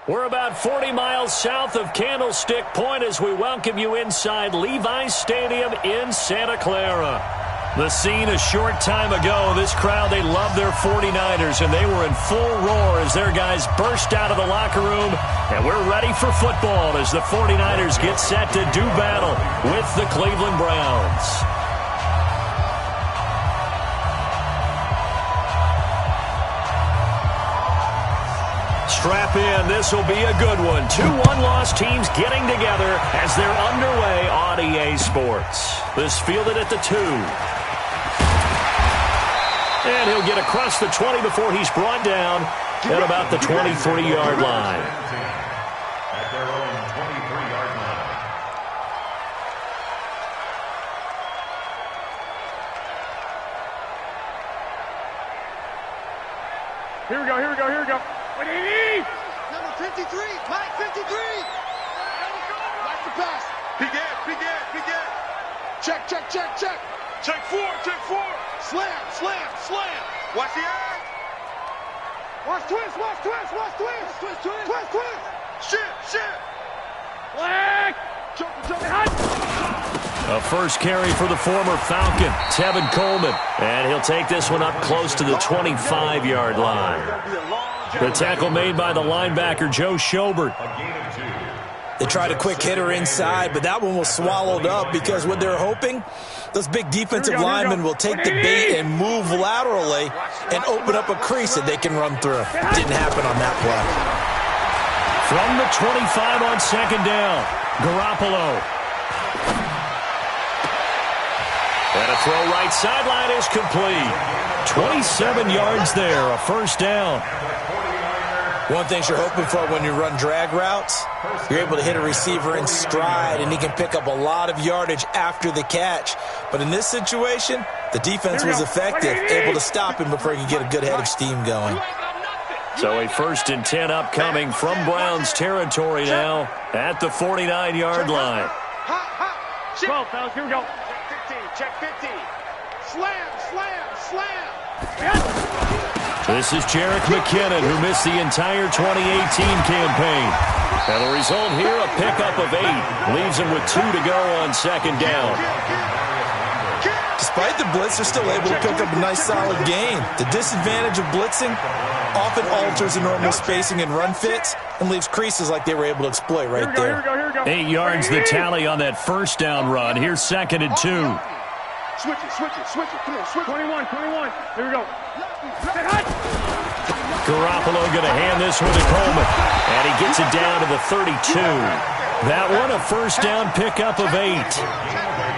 We're about 40 miles south of Candlestick Point as we welcome you inside Levi's Stadium in Santa Clara. The scene a short time ago, this crowd, they love their 49ers, and they were in full roar as their guys burst out of the locker room. And we're ready for football as the 49ers get set to do battle with the Cleveland Browns. Strap in, this will be a good one. Two one-loss teams getting together as they're underway on EA Sports. This fielded at the 2. And he'll get across the 20 before he's brought down at about the 23-yard line. At their own 23-yard line. Here we go, here we go, here we go. What do you need? Number 53, Mike 53. Watch the pass. Begin. Check. Check 4. Slam. Watch the eye. Watch twist. Shit. Flag. A first carry for the former Falcon, Tevin Coleman. And he'll take this one up close to the 25-yard line. The tackle made by the linebacker, Joe Schobert. They tried a quick hitter inside, but that one was swallowed up because what they're hoping, those big defensive linemen will take the bait and move laterally and open up a crease that they can run through. Didn't happen on that play. From the 25 on second down, Garoppolo. And a throw right sideline is complete. 27 yards there, a first down. One thing you're hoping for when you run drag routes, you're able to hit a receiver in stride, and he can pick up a lot of yardage after the catch. But in this situation, the defense was effective, able to stop him before he could get a good head of steam going. So a 1st and 10 upcoming from Browns territory now at the 49-yard line. 12, fellas, here we go. Check 50. Slam. This is Jerick McKinnon, who missed the entire 2018 campaign. And the result here, a pickup of 8. Leaves him with 2 to go on second down. Despite the blitz, they're still able to pick up a nice, solid gain. The disadvantage of blitzing often alters the normal spacing and run fits and leaves creases like they were able to exploit right there. Here we go. 8 yards the tally on that first down run. Here's 2nd and 2. Switch it. Come on, switch. 21. Here we go. Garoppolo going to hand this one to Coleman. And he gets it down to the 32. That one, a first down pickup of 8.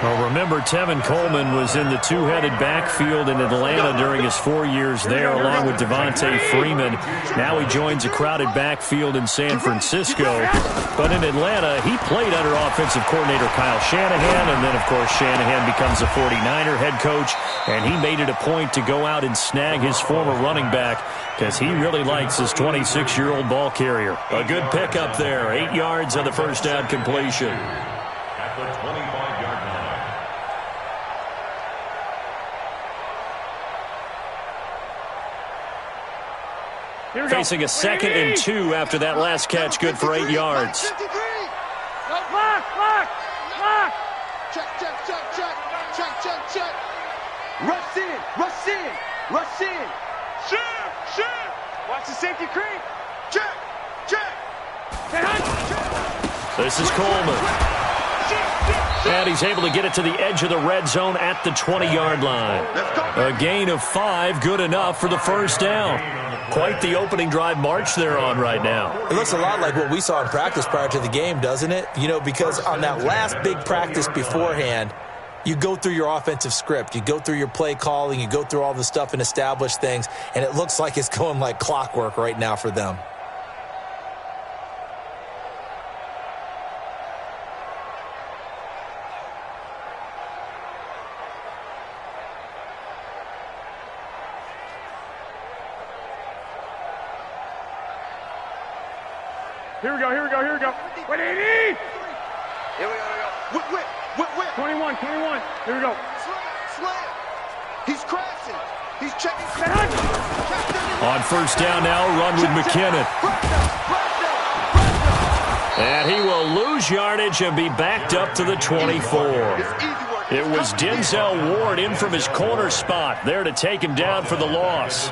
Well, remember, Tevin Coleman was in the two-headed backfield in Atlanta during his 4 years there, along with Devontae Freeman. Now he joins a crowded backfield in San Francisco. But in Atlanta, he played under offensive coordinator Kyle Shanahan, and then, of course, Shanahan becomes a 49er head coach, and he made it a point to go out and snag his former running back because he really likes his 26-year-old ball carrier. A good pickup there, 8 yards on the first down completion. At the 25-yard line. Facing a 2nd and 2 after that last catch, good for 8 yards. Lock. Check. Rush in. Shit. Watch the safety creep. Check. This is Coleman. And he's able to get it to the edge of the red zone at the 20-yard line. A gain of 5, good enough for the first down. Quite the opening drive march they're on right now. It looks a lot like what we saw in practice prior to the game, doesn't it? You know, because on that last big practice beforehand, you go through your offensive script, you go through your play calling, you go through all the stuff and establish things, and it looks like it's going like clockwork right now for them. Here we go. What do you need? Here we go. Whip. 21. Here we go. Slam. He's crashing. He's checking. On first down now, run with McKinnon. And he will lose yardage and be backed up to the 24. It was Denzel Ward in from his corner spot there to take him down for the loss.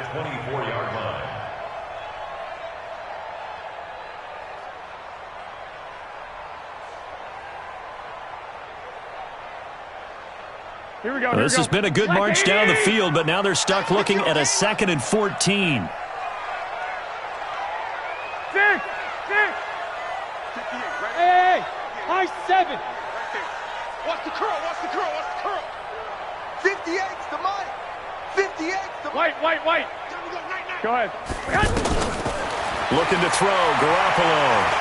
Here we go. This has been a good march down the field, but now they're stuck looking at a 2nd and 14. 6. Hey, high 7. Watch the curl, watch the curl, watch the curl. 58's the money. 58's the money. White. Go ahead. Looking to throw, Garoppolo.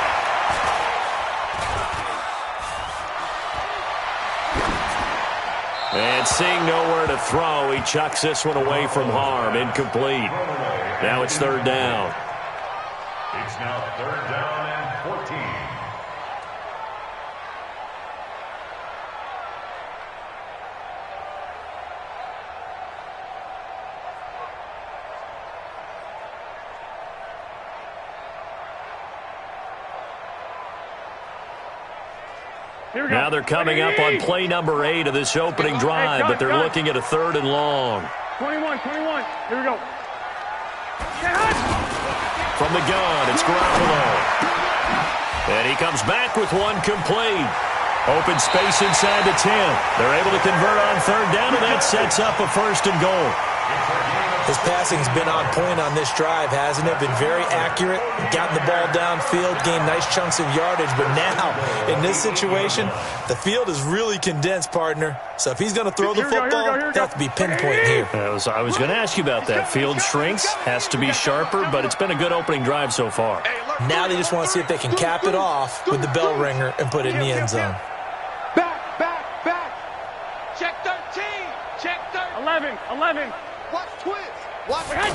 And seeing nowhere to throw, he chucks this one away from harm. Incomplete. Now it's 3rd down. It's now 3rd down and 14. Now they're coming up on play number 8 of this opening drive, but they're looking at a 3rd and long. 21. Here we go. From the gun, it's Garoppolo. And he comes back with one complete. Open space inside the 10. They're able to convert on 3rd down, and that sets up a 1st and goal. His passing's been on point on this drive, hasn't it? Been very accurate, gotten the ball downfield, gained nice chunks of yardage. But now, in this situation, the field is really condensed, partner. So if he's going to throw the football, they have to be pinpoint here. I was going to ask you about that. Field shrinks, has to be sharper, but it's been a good opening drive so far. Now they just want to see if they can cap it off with the bell ringer and put it in the end zone. Back. Check 13. Check 13. 11. Watch twins. Watch it.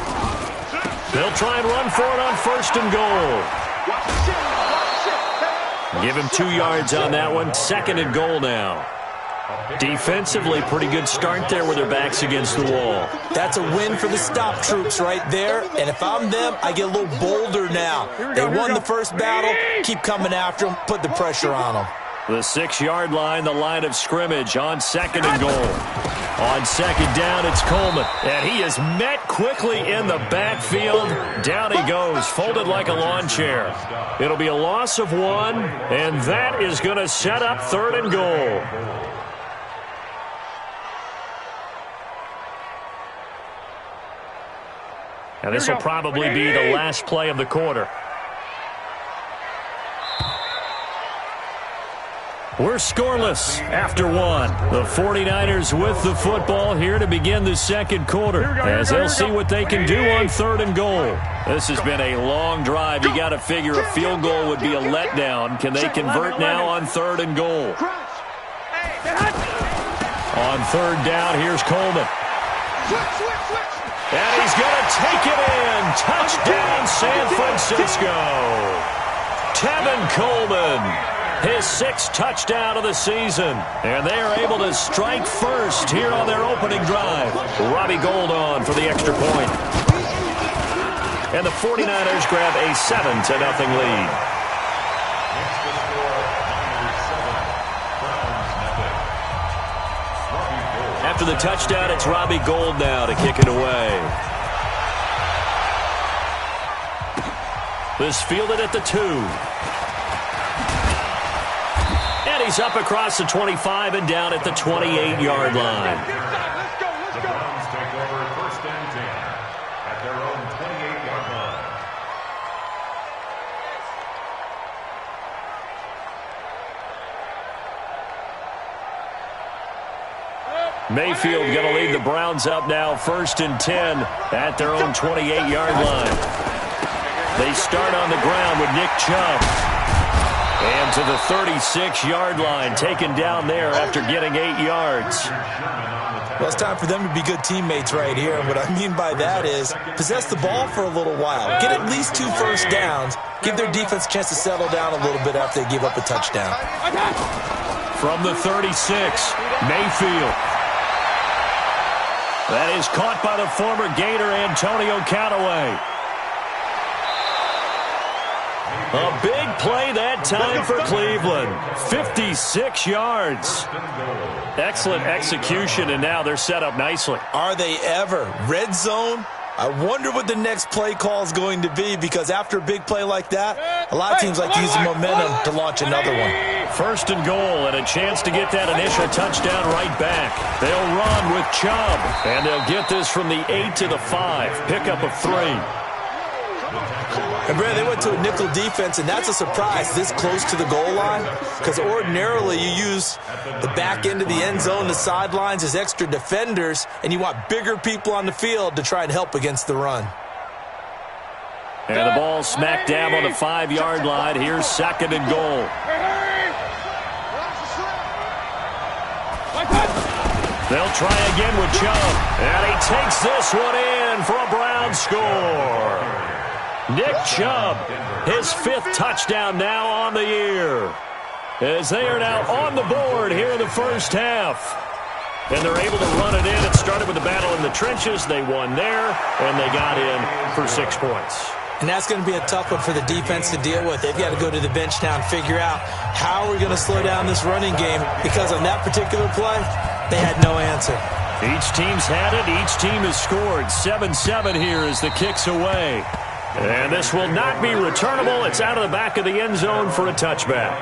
They'll try and run for it on 1st and goal. Watch it. Give him 2 yards on that one. 2nd and goal now. Defensively, pretty good start there with their backs against the wall. That's a win for the stop troops right there. And if I'm them, I get a little bolder now. They won the first battle. Keep coming after them. Put the pressure on them. The 6-yard line, the line of scrimmage on 2nd and goal. On 2nd down, it's Coleman. And he is met quickly in the backfield. Down he goes, folded like a lawn chair. It'll be a loss of 1, and that is going to set up 3rd and goal. And this will probably be the last play of the quarter. We're scoreless after 1. The 49ers with the football here to begin the 2nd quarter as they'll see what they can do on 3rd and goal. This has been a long drive. You got to figure a field goal would be a letdown. Can they convert now on 3rd and goal? On 3rd down, here's Coleman. And he's going to take it in. Touchdown, San Francisco. Tevin Coleman. His 6th touchdown of the season. And they are able to strike first here on their opening drive. Robbie Gould on for the extra point. And the 49ers grab a 7-0 lead. After the touchdown, it's Robbie Gould now to kick it away. This fielded at the 2. And he's up across the 25 and down at the 28-yard line. The Browns take over 1st and 10 at their own 28-yard line. Mayfield going to lead the Browns up now 1st and 10 at their own 28-yard line. They start on the ground with Nick Chubb. And to the 36-yard line, taken down there after getting 8 yards. Well, it's time for them to be good teammates right here. And what I mean by that is possess the ball for a little while. Get at least 2 first downs. Give their defense a chance to settle down a little bit after they give up a touchdown. From the 36, Mayfield. That is caught by the former Gator, Antonio Callaway. A big play that time for Cleveland. 56 yards. Excellent execution, and now they're set up nicely. Are they ever? Red zone? I wonder what the next play call is going to be, because after a big play like that, a lot of teams like to use the momentum to launch another one. First and goal, and a chance to get that initial touchdown right back. They'll run with Chubb, and they'll get this from the 8 to the 5. Pickup of 3. And, Brad, they went to a nickel defense, and that's a surprise this close to the goal line, because ordinarily you use the back end of the end zone, the sidelines as extra defenders, and you want bigger people on the field to try and help against the run. And the ball smack dab on the 5-yard line. Here's second and goal. They'll try again with Chubb, and he takes this one in for a Brown score. Nick Chubb, his 5th touchdown now on the year, as they are now on the board here in the first half. And they're able to run it in. It started with a battle in the trenches. They won there, and they got in for 6 points. And that's going to be a tough one for the defense to deal with. They've got to go to the bench now and figure out how are we going to slow down this running game, because on that particular play, they had no answer. Each team's had it. Each team has scored. 7-7 here as the kick's away. And this will not be returnable. It's out of the back of the end zone for a touchback.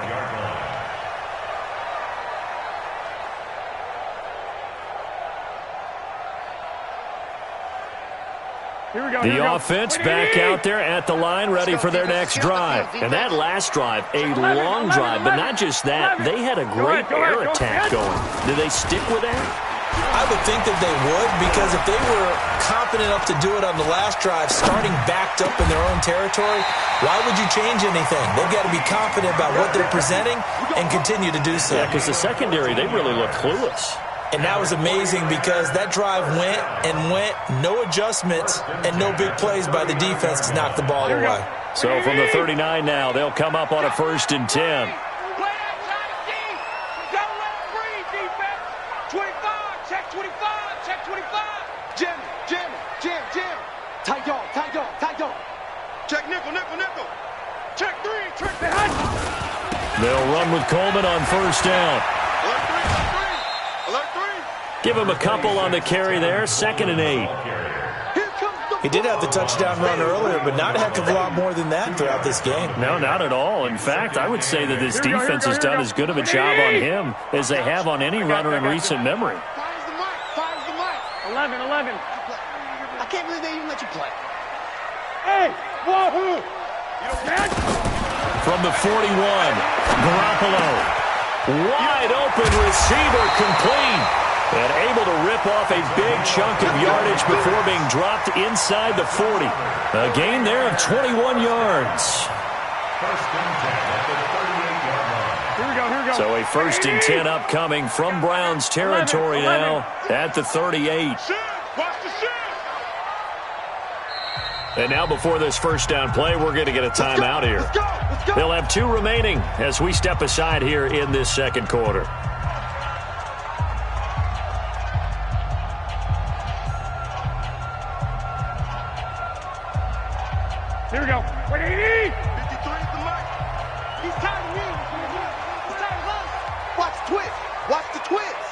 The offense back out there at the line, ready for their next drive. And that last drive, a long drive, but not just that. They had a great air attack going. Do they stick with that? I would think that they would, because if they were confident enough to do it on the last drive, starting backed up in their own territory, why would you change anything? They've got to be confident about what they're presenting and continue to do so. Yeah, because the secondary, they really look clueless. And that was amazing, because that drive went and went, no adjustments and no big plays by the defense to knock the ball away. So from the 39 now, they'll come up on a 1st and 10. Check nickel, nickel, nickel. Check 3, check the hot. They'll run with Coleman on 1st down. Alert 3, alert 3, alert 3. Give him a couple on the carry there. 2nd and 8. He did have the touchdown run earlier, but not a heck of a lot more than that throughout this game. No, not at all. In fact, I would say that this defense has done as good of a job on him as they have on any runner in recent memory. Fires the mic. Fires the mic. 11. I can't believe they even let you play. Hey, wahoo! From the 41, Garoppolo. Wide open receiver, complete. And able to rip off a big chunk of yardage before being dropped inside the 40. A gain there of 21 yards. Here we go. So a 1st and 10 upcoming from Browns territory now at the 38. Watch the shit. And now before this 1st down play, we're going to get a timeout here. Let's go. They'll have 2 remaining as we step aside here in this 2nd quarter. Here we go. 53 is the mic. He's tired of me. He's tired of us. Watch twist. Watch the twist.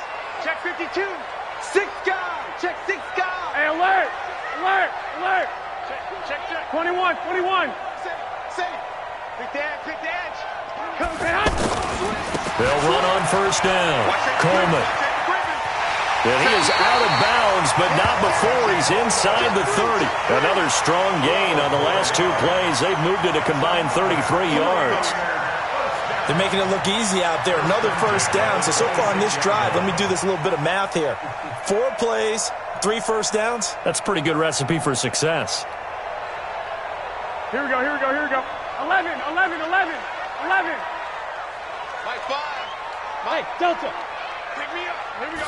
Check 52. 6 guys. Check 6 guys. Hey, alert. Check. 21. Say. Pick the edge. Come back. They'll run on 1st down. Coleman. And he is out of bounds, but not before he's inside the 30. Another strong gain on the last 2 plays. They've moved it a combined 33 yards. They're making it look easy out there. Another 1st down. So far on this drive, let me do this little bit of math here. 4 plays, 3 1st downs. That's a pretty good recipe for success. Here we go. 11. Mike 5. Hey, Delta. Pick me up. Here we go.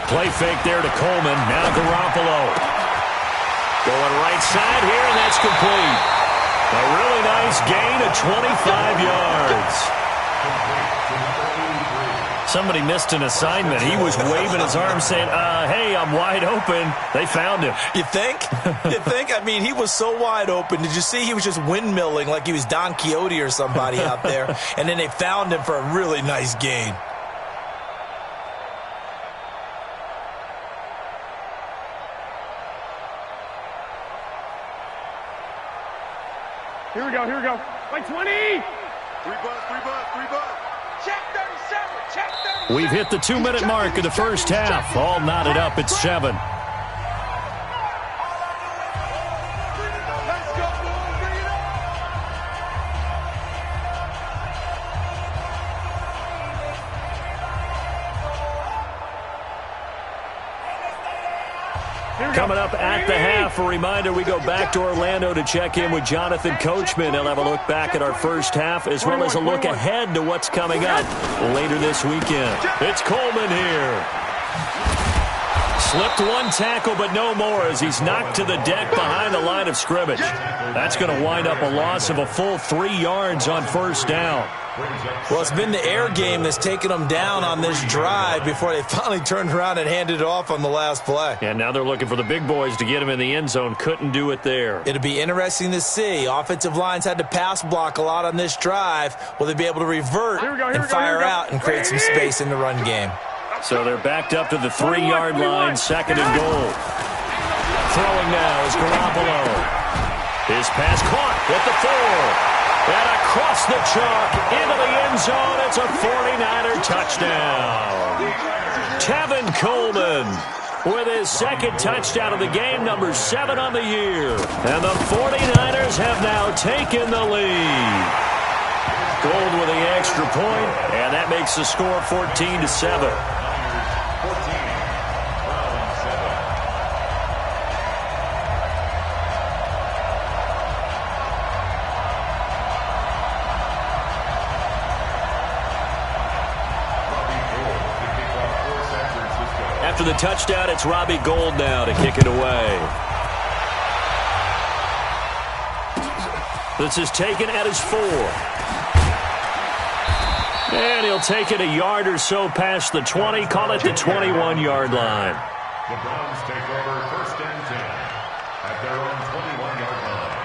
Play fake there to Coleman. Now Garoppolo. Going right side here, and that's complete. A really nice gain of 25 yards. Somebody missed an assignment. He was waving his arm saying, hey, I'm wide open. They found him. You think? You think? I mean, he was so wide open. Did you see he was just windmilling like he was Don Quixote or somebody out there? And then they found him for a really nice gain. Here we go, here we go. Like 20! 3 bucks. Check 37, check 37. We've hit the 2-minute mark of the first half. All knotted up at 7. Let's go, boys, bring it on. Coming up at the half, a reminder, we go back to Orlando to check in with Jonathan Coachman. He'll have a look back at our first half as well as a look ahead to what's coming up later this weekend. It's Coleman here. Slipped one tackle, but no more as he's knocked to the deck behind the line of scrimmage. That's going to wind up a loss of a full 3 yards on first down. Well, it's been the air game that's taken them down on this drive before they finally turned around and handed it off on the last play. And now they're looking for the big boys to get him in the end zone. Couldn't do it there. It'll be interesting to see. Offensive lines had to pass block a lot on this drive. Will they be able to revert and fire out and create some space in the run game? So they're backed up to the 3-yard line, 2nd and goal. Throwing now is Garoppolo. His pass caught at the 4. And across the chalk into the end zone. It's a 49er touchdown. Tevin Coleman with his 2nd touchdown of the game, number 7 on the year. And the 49ers have now taken the lead. Gold with the extra point, and that makes the score 14-7. After the touchdown, it's Robbie Gould now to kick it away. This is taken at his 4. And he'll take it a yard or so past the 20, call it the 21-yard line. The Browns take over 1st and 10 at their own 21-yard line.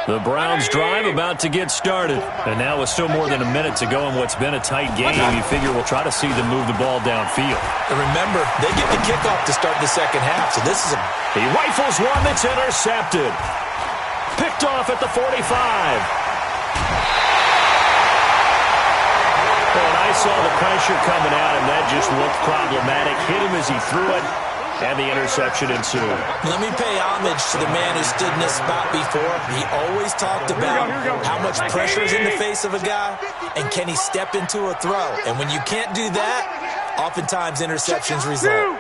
The Browns drive about to get started. And now with still more than a minute to go in what's been a tight game, you figure we'll try to see them move the ball downfield. And remember, they get the kickoff to start the second half, so this is a... He rifles one that's intercepted. Picked off at the 45. And I saw the pressure coming at him. That just looked problematic. Hit him as he threw it. And the interception ensued. Let me pay homage to the man who stood in this spot before. He always talked about how much pressure is in the face of a guy and can he step into a throw. And when you can't do that, oftentimes interceptions result.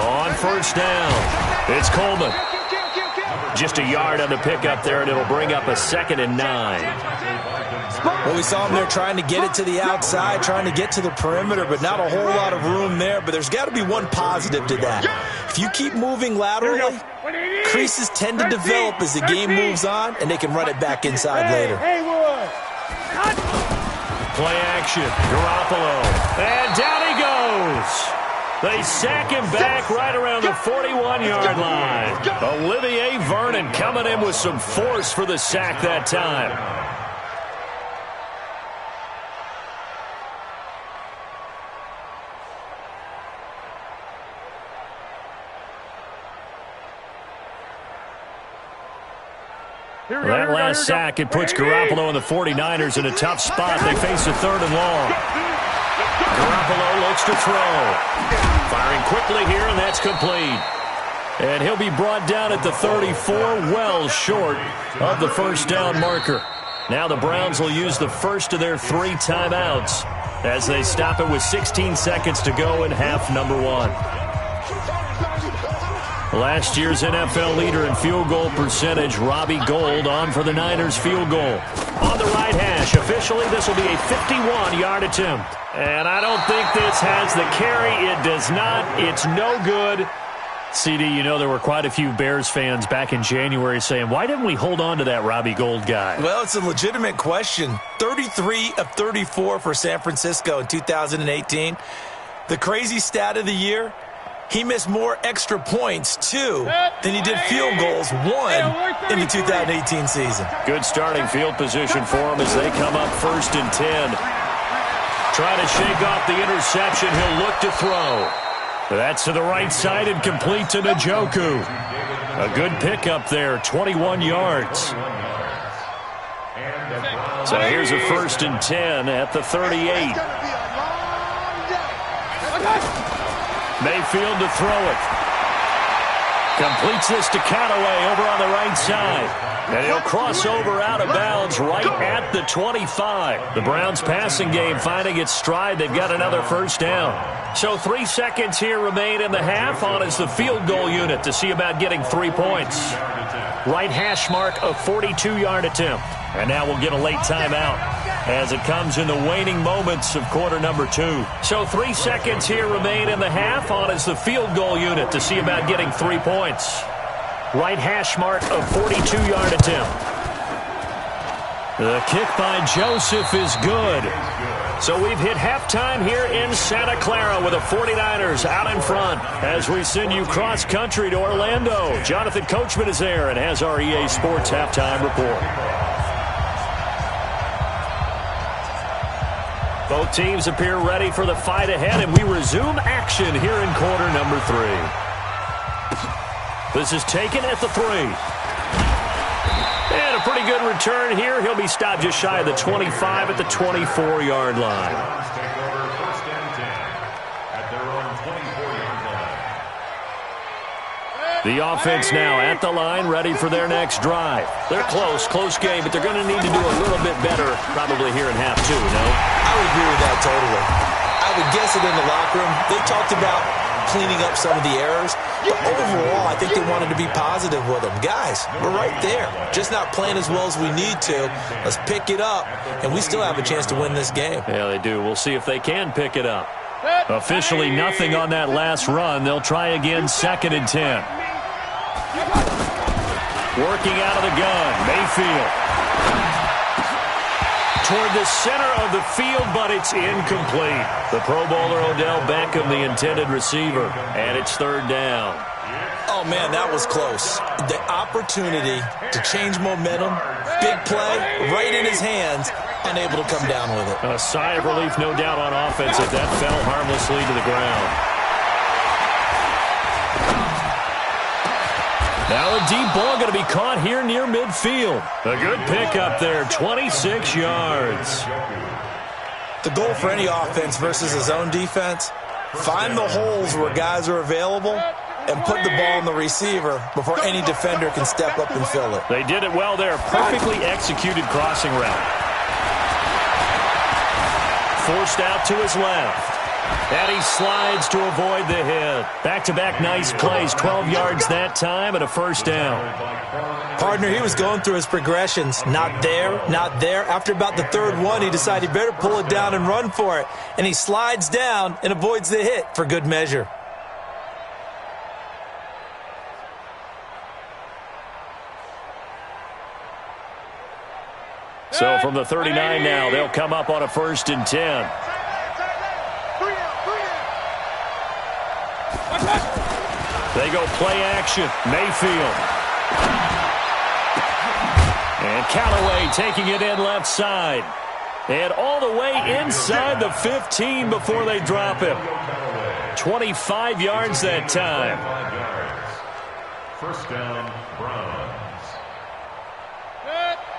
On first down, it's Coleman. Just a yard on the pickup there, and it'll bring up a 2nd and 9. Well, we saw him there trying to get it to the outside, trying to get to the perimeter, but not a whole lot of room there. But there's got to be one positive to that. If you keep moving laterally, creases tend to develop as the game moves on, and they can run it back inside later. Play action, Garoppolo, and down he goes. They sack him back right around the 41-yard line. Olivier Vernon coming in with some force for the sack that time. That last sack, it puts Garoppolo and the 49ers in a tough spot. They face a 3rd and long. Garoppolo looks to throw. Firing quickly here, and that's complete. And he'll be brought down at the 34, well short of the first down marker. Now the Browns will use the first of their 3 timeouts as they stop it with 16 seconds to go in half number 1. Last year's NFL leader in field goal percentage, Robbie Gould, on for the Niners field goal. On the right hash, officially this will be a 51-yard attempt. And I don't think this has the carry. It does not. It's no good. CD, you know there were quite a few Bears fans back in January saying, why didn't we hold on to that Robbie Gould guy? Well, it's a legitimate question. 33 of 34 for San Francisco in 2018. The crazy stat of the year, he missed more extra points, 2, than he did field goals, 1, in the 2018 season. Good starting field position for him as they come up 1st and 10. Trying to shake off the interception. He'll look to throw. That's to the right side and complete to Njoku. A good pickup there, 21 yards. So here's a 1st and 10 at the 38. Mayfield to throw it. Completes this to Callaway over on the right side. And he'll cross over out of bounds right at the 25. The Browns passing game finding its stride. They've got another 1st down. So 3 seconds here remain in the half. On is the field goal unit to see about getting 3 points. Right hash mark, a 42-yard attempt. And now we'll get a late timeout as it comes in the waning moments of quarter number 2. So 3 seconds here remain in the half. On is the field goal unit to see about getting 3 points. Right hash mark, a 42-yard attempt. The kick by Joseph is good. So we've hit halftime here in Santa Clara with the 49ers out in front as we send you cross-country to Orlando. Jonathan Coachman is there and has our EA Sports halftime report. Both teams appear ready for the fight ahead, and we resume action here in quarter number 3. This is taken at the 3. And a pretty good return here. He'll be stopped just shy of the 25 at the 24-yard line. The offense now at the line, ready for their next drive. They're close game, but they're going to need to do a little bit better probably here in half 2, no? I would agree with that totally. I would guess it in the locker room. They talked about cleaning up some of the errors, but overall, I think they wanted to be positive with them. Guys, we're right there. Just not playing as well as we need to. Let's pick it up, and we still have a chance to win this game. Yeah, they do. We'll see if they can pick it up. Officially nothing on that last run. They'll try again, 2nd and 10. Working out of the gun, Mayfield. Toward the center of the field, but it's incomplete. The Pro Bowler Odell Beckham, the intended receiver, and it's 3rd down. Oh, man, that was close. The opportunity to change momentum, big play, right in his hands, unable to come down with it. A sigh of relief, no doubt, on offense as that fell harmlessly to the ground. Now a deep ball going to be caught here near midfield. A good pickup there, 26 yards. The goal for any offense versus his own defense, find the holes where guys are available and put the ball in the receiver before any defender can step up and fill it. They did it well there. Perfectly executed crossing route. Forced out to his left. And he slides to avoid the hit. Back-to-back nice plays, 12 yards that time and a 1st down. Partner, he was going through his progressions. Not there, not there. After about the 3rd one, he decided he better pull it down and run for it. And he slides down and avoids the hit for good measure. So from the 39 now, they'll come up on a 1st and 10. They go play action. Mayfield. And Callaway taking it in left side. And all the way inside the 15 before they drop him. 25 yards that time. 1st down, Browns.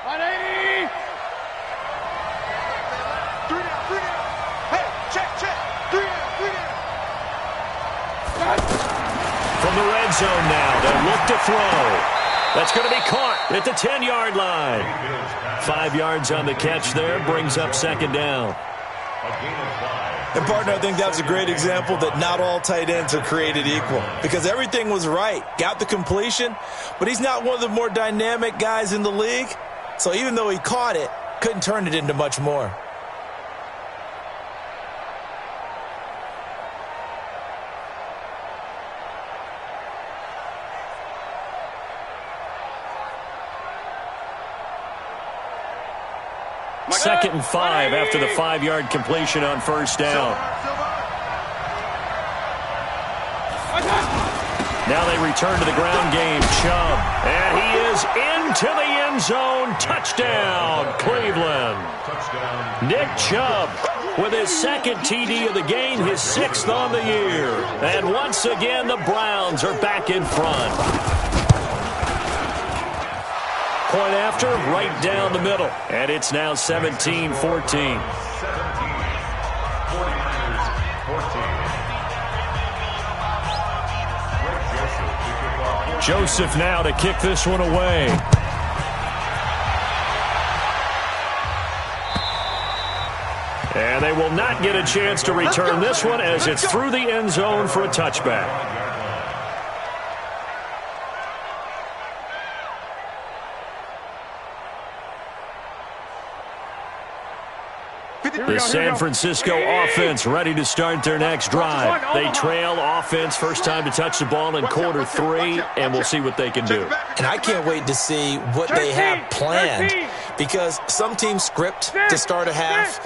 180. 3 down. Hey, check. 3 down. From the red zone now, they'll look to throw. That's going to be caught at the 10-yard line. 5 yards on the catch there, brings up 2nd down. And, partner, I think that's a great example that not all tight ends are created equal because everything was right. Got the completion, but he's not one of the more dynamic guys in the league. So even though he caught it, couldn't turn it into much more. 2nd and 5 after the 5-yard completion on first down. Now they return to the ground game. Chubb. And he is into the end zone. Touchdown, Cleveland. Nick Chubb with his 2nd TD of the game, his 6th on the year. And once again, the Browns are back in front. Point after, right down the middle. And it's now 17-14. Joseph now to kick this one away. And they will not get a chance to return this one as it's through the end zone for a touchback. The San Francisco offense ready to start their next drive. They trail offense, first time to touch the ball in quarter 3, and we'll see what they can do. And I can't wait to see what they have planned, because some teams script to start a half.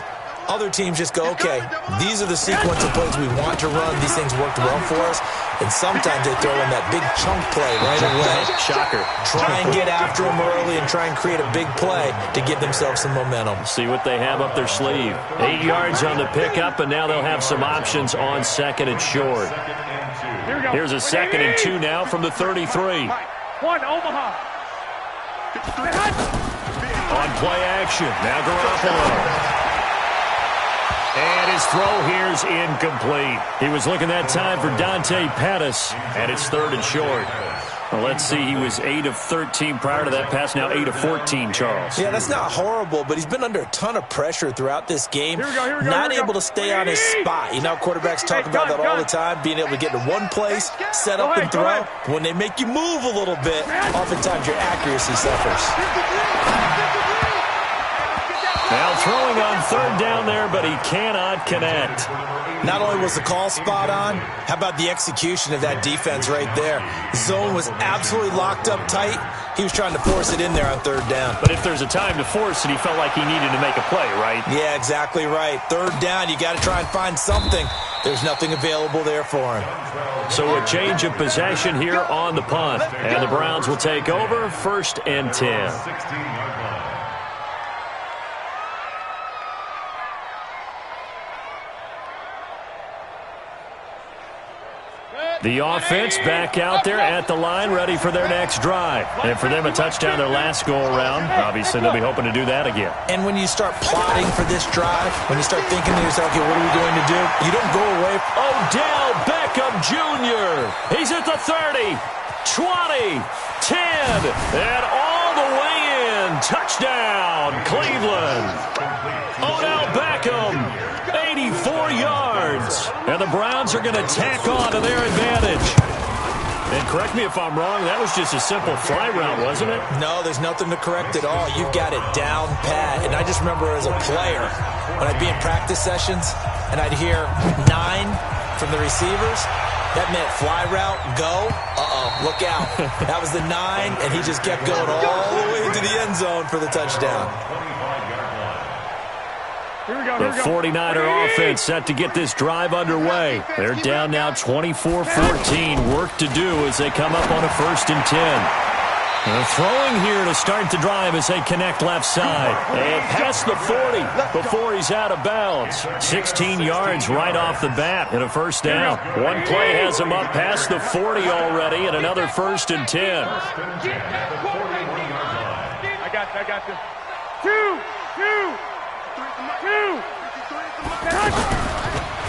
Other teams just go, okay, these are the sequence of plays we want to run. These things worked well for us. And sometimes they throw in that big chunk play right away. Shocker. Try and get after them early and try and create a big play to give themselves some momentum. See what they have up their sleeve. 8 yards on the pickup, and now they'll have some options on 2nd and short. Here's a 2nd and 2 now from the 33. One, Omaha. On play action. Now Garoppolo. And his throw here is incomplete. He was looking that time for Dante Pettis, and it's 3rd and short. Well, let's see, he was 8 of 13 prior to that pass, now 8 of 14, Charles. Yeah, that's not horrible, but he's been under a ton of pressure throughout this game. Not able to stay on his spot. You know, quarterbacks talk about that all the time, being able to get to one place, set up and throw. When they make you move a little bit, oftentimes your accuracy suffers. Now throwing on 3rd down there, but he cannot connect. Not only was the call spot on, how about the execution of that defense right there? The zone was absolutely locked up tight. He was trying to force it in there on 3rd down. But if there's a time to force it, he felt like he needed to make a play, right? Yeah, exactly right. 3rd down, you got to try and find something. There's nothing available there for him. So a change of possession here on the punt. And the Browns will take over, 1st and 10. The offense back out there at the line, ready for their next drive. And for them, a touchdown their last go-around. Obviously, they'll be hoping to do that again. And when you start plotting for this drive, when you start thinking to yourself, okay, what are we going to do? You don't go away. Odell Beckham Jr. He's at the 30, 20, 10, and all the way in. Touchdown, Cleveland. Odell Beckham, 84 yards. And the Browns are going to tack on to their advantage. And correct me if I'm wrong, that was just a simple fly route, wasn't it? No, there's nothing to correct at all. You've got it down pat. And I just remember as a player, when I'd be in practice sessions and I'd hear 9 from the receivers, that meant fly route, go. Look out. That was the 9, and he just kept going all the way into the end zone for the touchdown. The 49er offense set to get this drive underway. They're down now 24-14. Work to do as they come up on a 1st and 10. They're throwing here to start the drive as they connect left side. And past the 40 before he's out of bounds. 16 yards right off the bat and a 1st down. One play has him up past the 40 already and another 1st and 10. I got this. 2.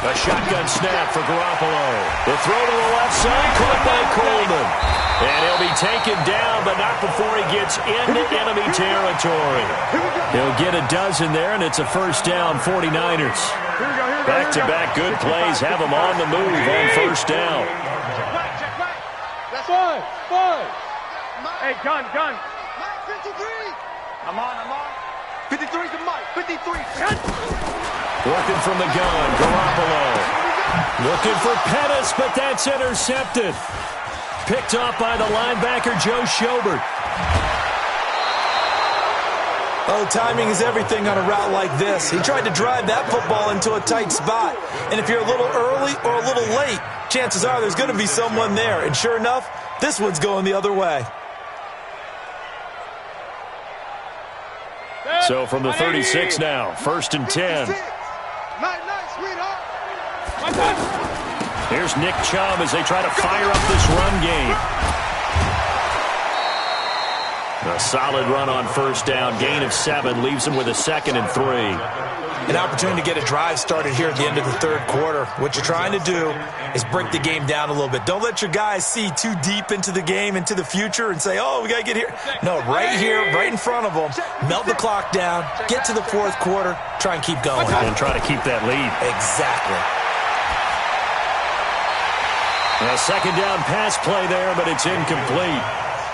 A shotgun snap for Garoppolo. The throw to the left side, caught by Coleman. And he'll be taken down, but not before he gets into enemy territory. He'll get a dozen there, and it's a 1st down, 49ers. Back-to-back good plays have them on the move on 1st down. Five. Hey, gun. Mike, 53. I'm on. 53 to Mike, 53. Working from the gun, Garoppolo. Looking for Pettis, but that's intercepted. Picked off by the linebacker, Joe Schobert. Oh, timing is everything on a route like this. He tried to drive that football into a tight spot. And if you're a little early or a little late, chances are there's going to be someone there. And sure enough, this one's going the other way. So from the 36 now, 1st and 10. Here's Nick Chubb as they try to fire up this run game. A solid run on 1st down. Gain of 7 leaves them with a 2nd and 3. An opportunity to get a drive started here at the end of the 3rd quarter. What you're trying to do is break the game down a little bit. Don't let your guys see too deep into the game, into the future, and say, oh, we got to get here. No, right here, right in front of them. Melt the clock down, get to the 4th quarter, try and keep going. And try to keep that lead. Exactly. A 2nd down pass play there, but it's incomplete.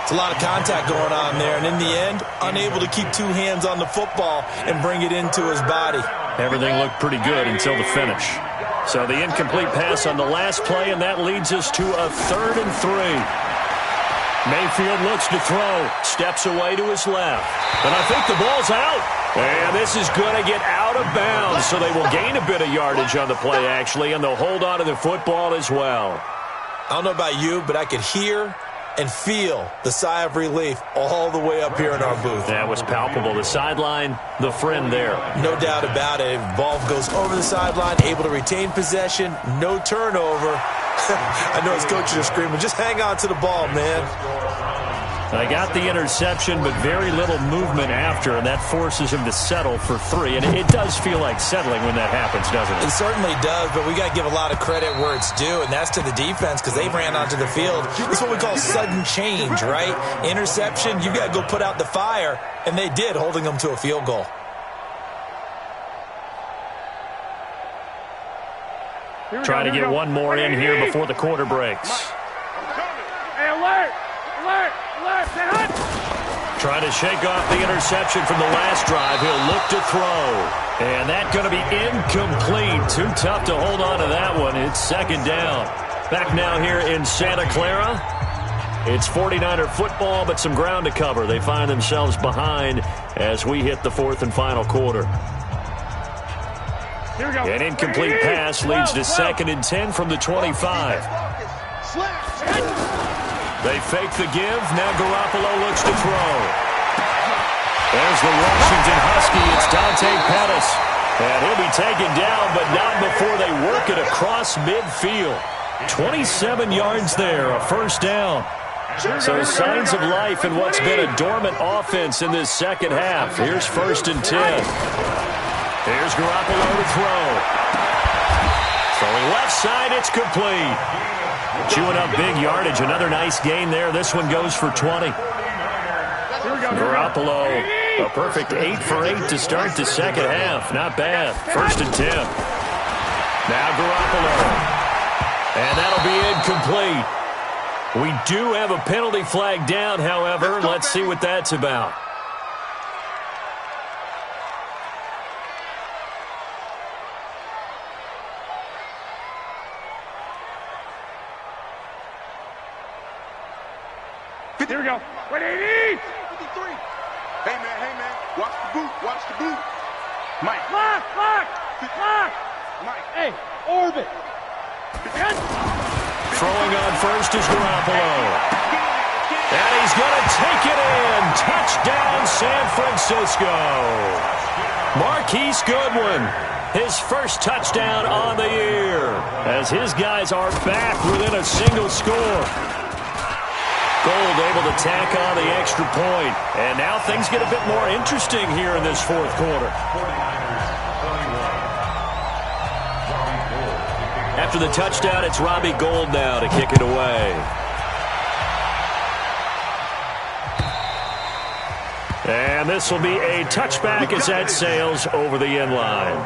It's a lot of contact going on there, and in the end, unable to keep 2 hands on the football and bring it into his body. Everything looked pretty good until the finish. So the incomplete pass on the last play, and that leads us to a 3rd and 3. Mayfield looks to throw, steps away to his left. And I think the ball's out. And this is going to get out of bounds, so they will gain a bit of yardage on the play, actually, and they'll hold on to the football as well. I don't know about you, but I could hear and feel the sigh of relief all the way up here in our booth. That was palpable. The sideline, the friend there. No doubt about it. Ball goes over the sideline, able to retain possession, no turnover. I know his coaches are screaming, just hang on to the ball, man. I got the interception, but very little movement after, and that forces him to settle for 3. And it does feel like settling when that happens, doesn't it? It certainly does, but we got to give a lot of credit where it's due, and that's to the defense because they ran onto the field. This is what we call sudden change, right? Interception, you got to go put out the fire, and they did, holding them to a field goal. Try to get one more in here before the quarter breaks. Hey, alert! Alert! Alert! Trying to shake off the interception from the last drive. He'll look to throw. And that's going to be incomplete. Too tough to hold on to that one. It's 2nd down. Back now here in Santa Clara. It's 49er football, but some ground to cover. They find themselves behind as we hit the 4th and final quarter. An incomplete pass leads to 2nd and 10 from the 25. They fake the give. Now Garoppolo looks to throw. There's the Washington Husky. It's Dante Pettis. And he'll be taken down, but not before they work it across midfield. 27 yards there, a 1st down. So signs of life in what's been a dormant offense in this 2nd half. Here's 1st and 10. Here's Garoppolo to throw. Throwing left side, it's complete. Chewing up big yardage. Another nice gain there. This one goes for 20. Garoppolo, a perfect 8 for 8 to start the 2nd half. Not bad. 1st and 10. Now Garoppolo. And that'll be incomplete. We do have a penalty flag down, however. Let's see what that's about. Here we go. 180! 53. Hey, man. Watch the boot. Watch the boot. Mike. Lock! Mike. Hey, orbit. Throwing on first is Garoppolo. And he's going to take it in. Touchdown, San Francisco. Marquise Goodwin, his first touchdown on the year, as his guys are back within a single score. Gold able to tack on the extra point. And now things get a bit more interesting here in this 4th quarter. After the touchdown, it's Robbie Gould now to kick it away. And this will be a touchback as that sails over the end line.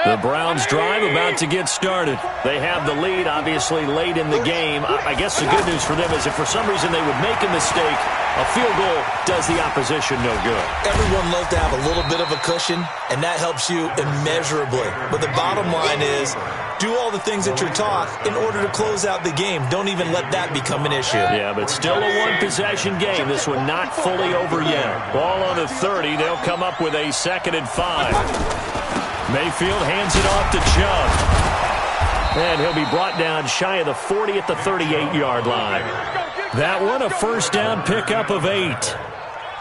The Browns drive about to get started. They have the lead, obviously, late in the game. I guess the good news for them is if for some reason they would make a mistake, a field goal does the opposition no good. Everyone loves to have a little bit of a cushion, and that helps you immeasurably. But the bottom line is, do all the things that you're taught in order to close out the game. Don't even let that become an issue. Yeah, but still a one-possession game. This one not fully over yet. Ball on the 30. They'll come up with a 2nd and 5. Mayfield hands it off to Chubb. And he'll be brought down shy of the 40 at the 38-yard line. That one a first down pickup of 8.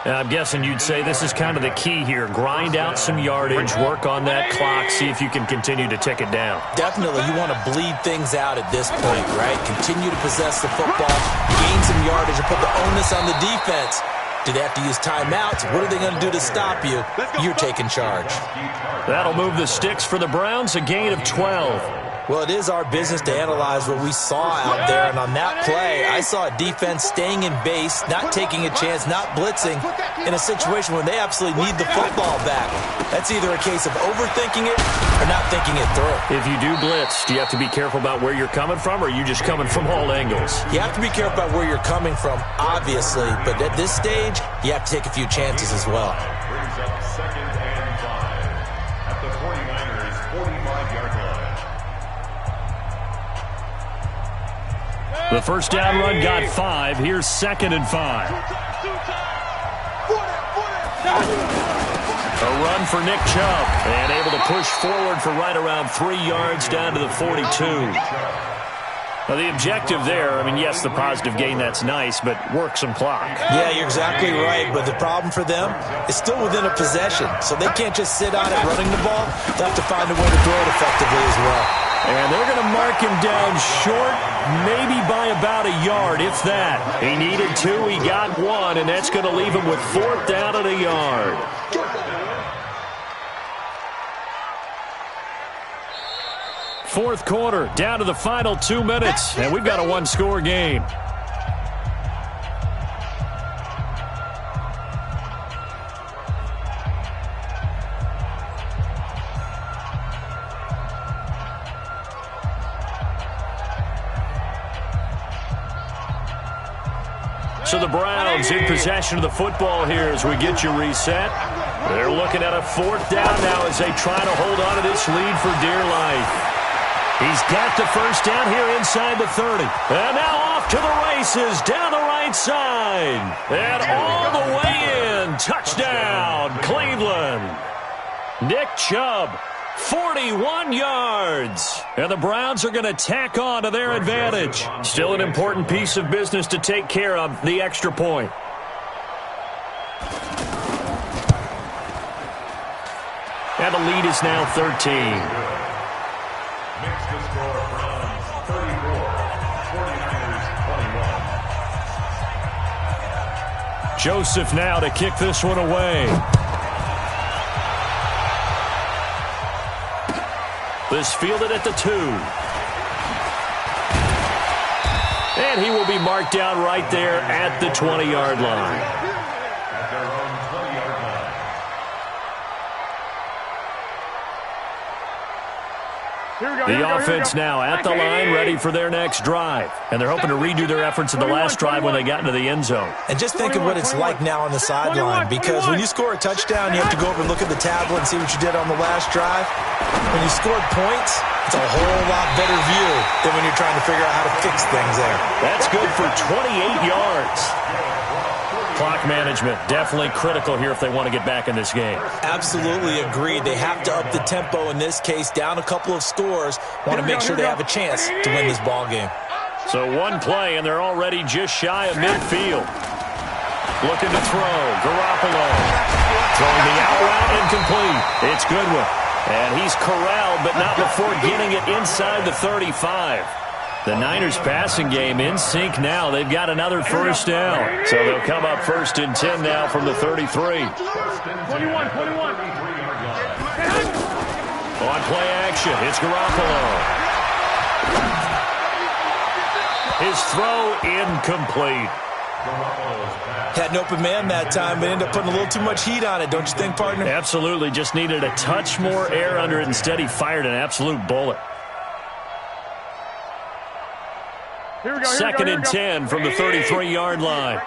I'm guessing you'd say this is kind of the key here. Grind out some yardage, work on that clock, see if you can continue to tick it down. Definitely. You want to bleed things out at this point, right? Continue to possess the football, gain some yardage, and put the onus on the defense. Do they have to use timeouts? What are they going to do to stop you? You're taking charge. That'll move the sticks for the Browns, a gain of 12. Well, it is our business to analyze what we saw out there, and on that play, I saw a defense staying in base, not taking a chance, not blitzing, in a situation when they absolutely need the football back. That's either a case of overthinking it or not thinking it through. If you do blitz, do you have to be careful about where you're coming from, or are you just coming from all angles? You have to be careful about where you're coming from, obviously, but at this stage, you have to take a few chances as well. Brings up 2nd and 5 at the 49ers' 45-yard line. The first down run got 5. Here's 2nd and 5. A run for Nick Chubb. And able to push forward for right around 3 yards down to the 42. Now, the objective there, I mean, yes, the positive gain, that's nice, but work some clock. Yeah, you're exactly right, but the problem for them is still within a possession, so they can't just sit on it running the ball. They'll have to find a way to throw it effectively as well. And they're going to mark him down short, maybe by about a yard, if that. He needed 2, he got 1, and that's going to leave him with 4th down at a yard. Fourth quarter, down to the final 2 minutes, and we've got a one-score game. So the Browns in possession of the football here as we get you reset. They're looking at a 4th down now as they try to hold on to this lead for dear life. He's got the first down here inside the 30. And now off to the races down the right side. And all the way in. Touchdown, Cleveland. Nick Chubb, 41 yards. And the Browns are going to tack on to their advantage. Still an important piece of business to take care of, the extra point. And the lead is now 13. Makes the score Browns 34, 49ers 21. Joseph now to kick this one away. This fielded at the 2. And he will be marked down right there at the 20-yard line. At their own 20-yard line. The offense now at the line, ready for their next drive. And they're hoping to redo their efforts in the last drive when they got into the end zone. And just think of what it's like now on the sideline, because when you score a touchdown, you have to go over and look at the tablet and see what you did on the last drive. When you scored points, it's a whole lot better view than when you're trying to figure out how to fix things there. That's good for 28 yards. Clock management, definitely critical here if they want to get back in this game. Absolutely agreed. They have to up the tempo in this case, down a couple of scores. Want to make sure they have a chance to win this ball game. So one play, and they're already just shy of midfield. Looking to throw. Garoppolo. Throwing the out route incomplete. It's Goodwin. And he's corralled, but not before getting it inside the 35. The Niners passing game in sync now. They've got another first down. So they'll come up 1st and 10 now from the 33. 21. On play action, it's Garoppolo. His throw incomplete. Had an open man that time, but ended up putting a little too much heat on it, don't you think, partner? Absolutely. Just needed a touch more air under it. Instead, he fired an absolute bullet. Here we go. Second and 10 from the 33-yard line.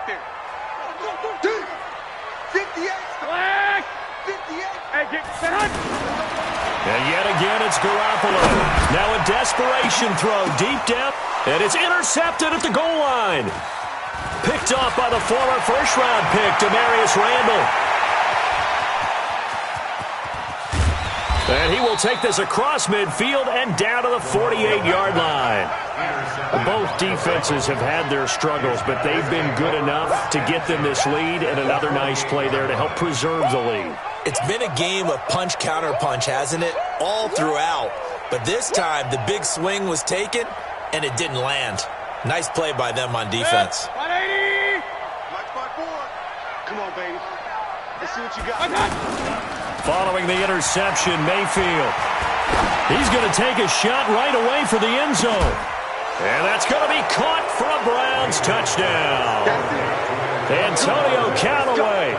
58. Black. 58. Hey, get that hunt. And yet again, it's Garoppolo. Now a desperation throw deep down, and it's intercepted at the goal line. Picked off by the former first-round pick, Demarius Randall. And he will take this across midfield and down to the 48-yard line. Both defenses have had their struggles, but they've been good enough to get them this lead, and another nice play there to help preserve the lead. It's been a game of punch-counter-punch, hasn't it? All throughout. But this time, the big swing was taken, and it didn't land. Nice play by them on defense. 180. Watch my board. Come on, baby. Let's see what you got. Following the interception, Mayfield. He's going to take a shot right away for the end zone. And that's going to be caught for a Browns touchdown. Antonio Callaway,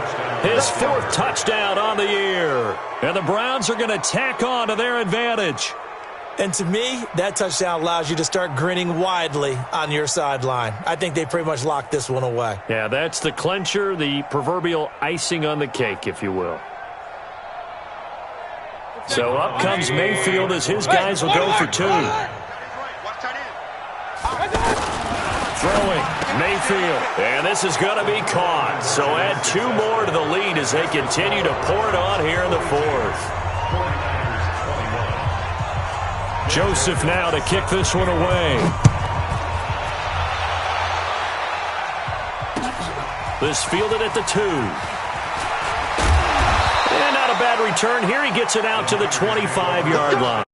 his fourth touchdown on the year. And the Browns are going to tack on to their advantage. And to me, that touchdown allows you to start grinning widely on your sideline. I think they pretty much locked this one away. Yeah, that's the clincher, the proverbial icing on the cake, if you will. So up comes Mayfield as his guys will go for two. Throwing, Mayfield. And this is going to be caught. So add two more to the lead as they continue to pour it on here in the fourth. Joseph now to kick this one away. This fielded at the 2. And not a bad return here. He gets it out to the 25-yard line.